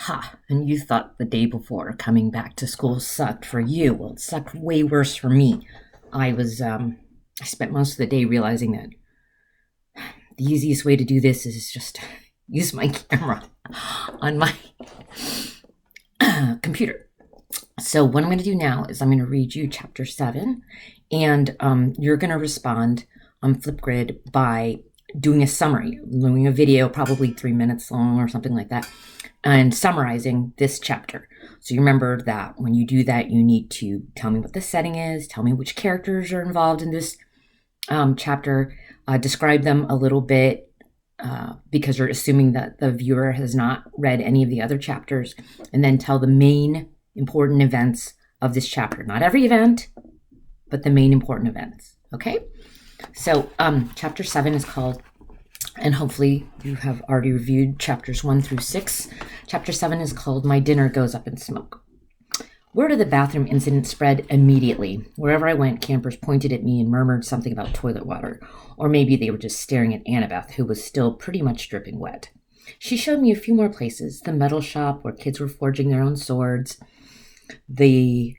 Ha, and you thought the day before coming back to school sucked for you. Well, it sucked way worse for me. I spent most of the day realizing that the easiest way to do this is just use my camera on my computer. So what I'm going to do now is I'm going to read you chapter 7, and you're going to respond on Flipgrid by doing a summary, doing a video, probably 3 minutes long or something like that, and summarizing this chapter. So you remember that when you do that, you need to tell me what the setting is, tell me which characters are involved in this chapter, describe them a little bit, because you're assuming that the viewer has not read any of the other chapters, and then tell the main important events of this chapter. Not every event, but the main important events. Okay? So chapter 7 is called, and hopefully you have already reviewed chapters 1 through 6. Chapter 7 is called My Dinner Goes Up in Smoke. Word of the bathroom incident spread immediately. Wherever I went, campers pointed at me and murmured something about toilet water. Or maybe they were just staring at Annabeth, who was still pretty much dripping wet. She showed me a few more places. The metal shop where kids were forging their own swords. The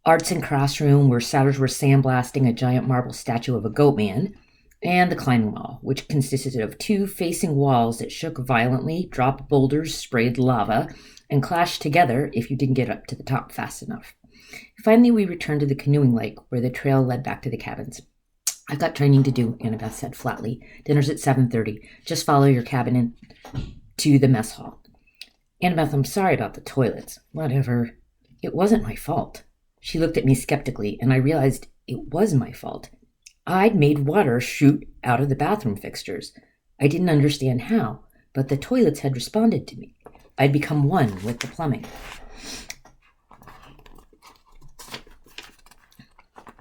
arts and crafts room where satyrs were sandblasting a giant marble statue of a goat man. And the climbing wall, which consisted of 2 facing walls that shook violently, dropped boulders, sprayed lava, and clashed together if you didn't get up to the top fast enough. Finally, we returned to the canoeing lake, where the trail led back to the cabins. I've got training to do, Annabeth said flatly. Dinner's at 7:30. Just follow your cabin in to the mess hall. Annabeth, I'm sorry about the toilets. Whatever. It wasn't my fault. She looked at me skeptically, and I realized it was my fault. I'd made water shoot out of the bathroom fixtures. I didn't understand how, but the toilets had responded to me. I'd become one with the plumbing.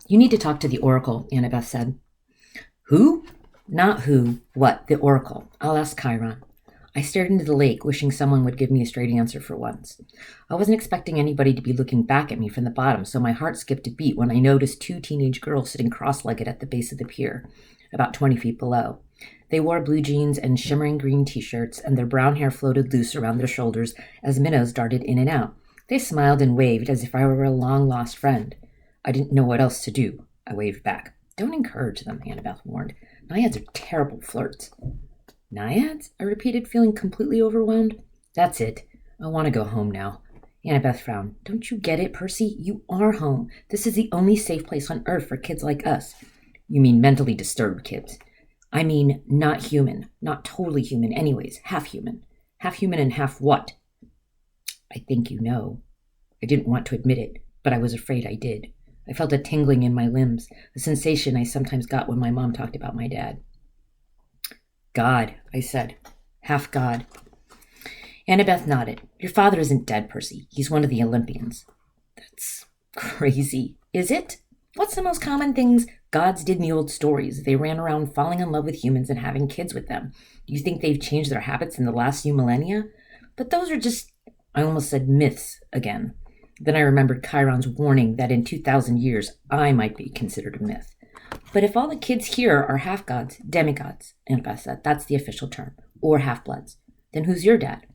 You need to talk to the Oracle, Annabeth said. Who? Not who. What? The Oracle. I'll ask Chiron. I stared into the lake, wishing someone would give me a straight answer for once. I wasn't expecting anybody to be looking back at me from the bottom, so my heart skipped a beat when I noticed 2 teenage girls sitting cross-legged at the base of the pier, about 20 feet below. They wore blue jeans and shimmering green t-shirts, and their brown hair floated loose around their shoulders as minnows darted in and out. They smiled and waved as if I were a long-lost friend. I didn't know what else to do. I waved back. Don't encourage them, Annabeth warned. Naiads are terrible flirts. Naiads? I repeated, feeling completely overwhelmed. That's it. I want to go home now. Annabeth frowned. Don't you get it, Percy? You are home. This is the only safe place on Earth for kids like us. You mean mentally disturbed kids. I mean not human. Not totally human anyways. Half human. Half human and half what? I think you know. I didn't want to admit it, but I was afraid I did. I felt a tingling in my limbs, a sensation I sometimes got when my mom talked about my dad. God, I said. Half God. Annabeth nodded. Your father isn't dead, Percy. He's one of the Olympians. That's crazy. Is it? What's the most common things gods did in the old stories? They ran around falling in love with humans and having kids with them. Do you think they've changed their habits in the last few millennia? But those are just, I almost said myths again. Then I remembered Chiron's warning that in 2,000 years I might be considered a myth. But if all the kids here are half-gods, demigods, Annabeth said, that's the official term, or half-bloods, then who's your dad?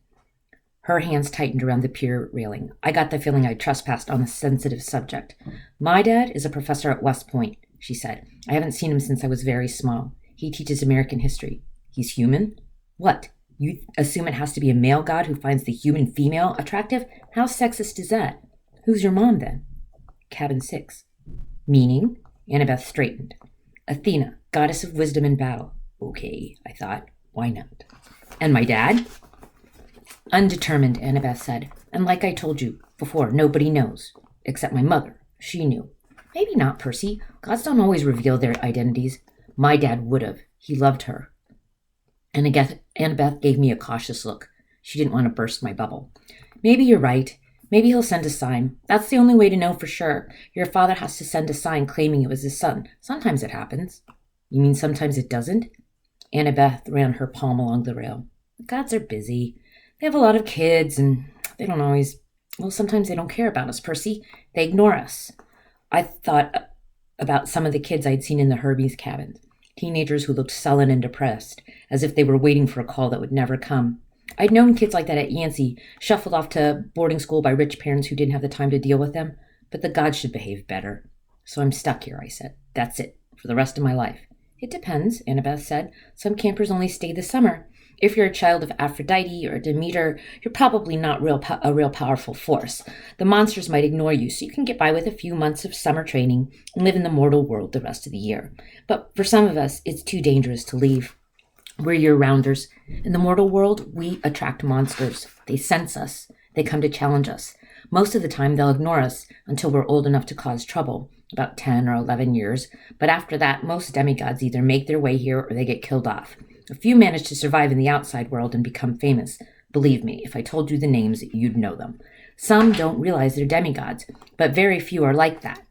Her hands tightened around the pier railing. I got the feeling I trespassed on a sensitive subject. My dad is a professor at West Point, she said. I haven't seen him since I was very small. He teaches American history. He's human? What? You assume it has to be a male god who finds the human female attractive? How sexist is that? Who's your mom, then? Cabin 6. Meaning? Annabeth straightened. Athena, goddess of wisdom and battle. Okay, I thought. Why not? And my dad? Undetermined, Annabeth said. And like I told you before, nobody knows. Except my mother. She knew. Maybe not, Percy. Gods don't always reveal their identities. My dad would have. He loved her. And Annabeth gave me a cautious look. She didn't want to burst my bubble. Maybe you're right. Maybe he'll send a sign. That's the only way to know for sure. Your father has to send a sign claiming it was his son. Sometimes it happens. You mean sometimes it doesn't? Annabeth ran her palm along the rail. The gods are busy. They have a lot of kids, and they don't always... Well, sometimes they don't care about us, Percy. They ignore us. I thought about some of the kids I'd seen in the Herbies cabins. Teenagers who looked sullen and depressed, as if they were waiting for a call that would never come. I'd known kids like that at Yancey, shuffled off to boarding school by rich parents who didn't have the time to deal with them, but the gods should behave better. So I'm stuck here, I said. That's it, for the rest of my life. It depends, Annabeth said. Some campers only stay the summer. If you're a child of Aphrodite or Demeter, you're probably not a real powerful force. The monsters might ignore you, so you can get by with a few months of summer training and live in the mortal world the rest of the year. But for some of us, it's too dangerous to leave. We're year-rounders. In the mortal world, we attract monsters. They sense us. They come to challenge us. Most of the time, they'll ignore us until we're old enough to cause trouble, about 10 or 11 years. But after that, most demigods either make their way here or they get killed off. A few manage to survive in the outside world and become famous. Believe me, if I told you the names, you'd know them. Some don't realize they're demigods, but very few are like that.